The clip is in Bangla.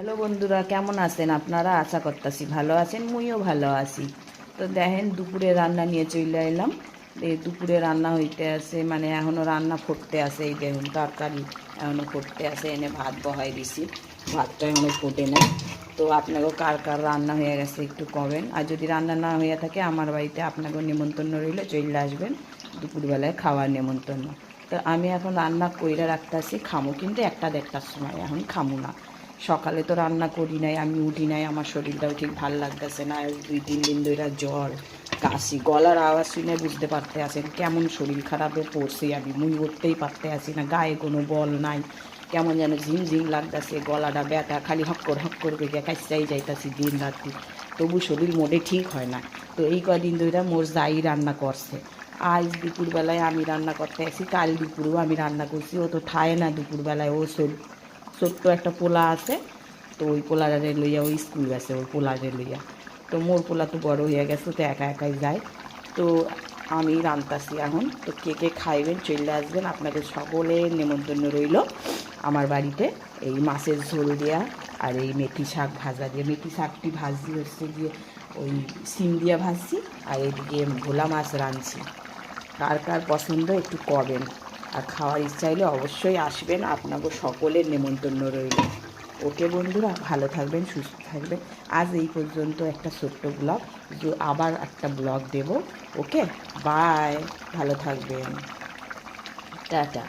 হ্যালো বন্ধুরা, কেমন আছেন আপনারা? আশা করতেছি ভালো আছেন, মুইও ভালো আছি। তো দেখেন, দুপুরে রান্না নিয়ে চলে এলাম। এই দুপুরে রান্না হইতে আছে, মানে এখনও রান্না ফুটতে আছে। এই দেখুন, তরকারি এখনও ফুটতে আছে, এনে ভাত বহাই দিছি, ভাতটা এখনও ফুটে নেই। তো আপনাকেও কার কার রান্না হয়ে গেছে একটু কমেন। আর যদি রান্না না হয়ে থাকে, আমার বাড়িতে আপনাকেও নিমন্ত্রণ রইল, চলে আসবেন দুপুরবেলায় খাওয়ার নিমন্ত্রণ। তো আমি এখন রান্না কইরা রাখতেছি, খামো কিন্তু 1-1:30টার সময়, এখন খামো না। সকালে তো রান্না করি নাই, আমি উঠি নাই, আমার শরীরটাও ঠিক ভাল লাগতেছে না। 2-3 দিন ধরে জ্বর, কাশি, গলার আওয়াজ শুনে বুঝতে পারতে আছেন কেমন শরীর খারাপে পড়ছি। আমি মুই উঠতেই পারতে আছি না, গায়ে কোনো বল নাই, কেমন যেন ঝিমঝিম লাগতেছে, গলাটা ব্যথা, খালি হক্কর করে কাইসাই যাইতাছি দিন রাত্রি, তবু শরীর মোটে ঠিক হয় না। তো এই কদিন ধরে মোর যাই রান্না করছে। আজ দুপুরবেলায় আমি রান্না করতে আসি, কাল দুপুরেও আমি রান্না করছি। ও তো খায় না দুপুরবেলায়, ও ছোট্ট একটা পোলা আছে, তো ওই পোলারে লইয়া ওই স্কুল গেছে, ওই পোলারে লইয়া। তো মোর পোলা তো বড় হয়ে গেছে, তো একা একাই যায়। তো আমি রান্তাছি এখন। তো কে কে খাইবেন চলে আসবেন, আপনাদের সকলের নেমন্তন্ন রইল আমার বাড়িতে। এই মাছের ঝোল দেওয়া আর এই মেথি শাক ভাজা দিয়ে, মেথি শাকটি ভাজি হচ্ছে গিয়ে ওই সিম দিয়া ভাজছি, আর এদিকে ভোলা মাছ রাঁধছি। কার কার পছন্দ একটু কবেন, আর খাওয়ার ইচ্ছা হলে অবশ্যই আসবেন, আপনাকে সকলের নেমন্তন্ন রইল। ওকে বন্ধুরা, ভালো থাকবেন, সুস্থ থাকবেন। আজ এই পর্যন্ত একটা ছোট্ট ব্লগ, আবার একটা ব্লগ দেব। ওকে, বাই, ভালো থাকবেন, টাটা।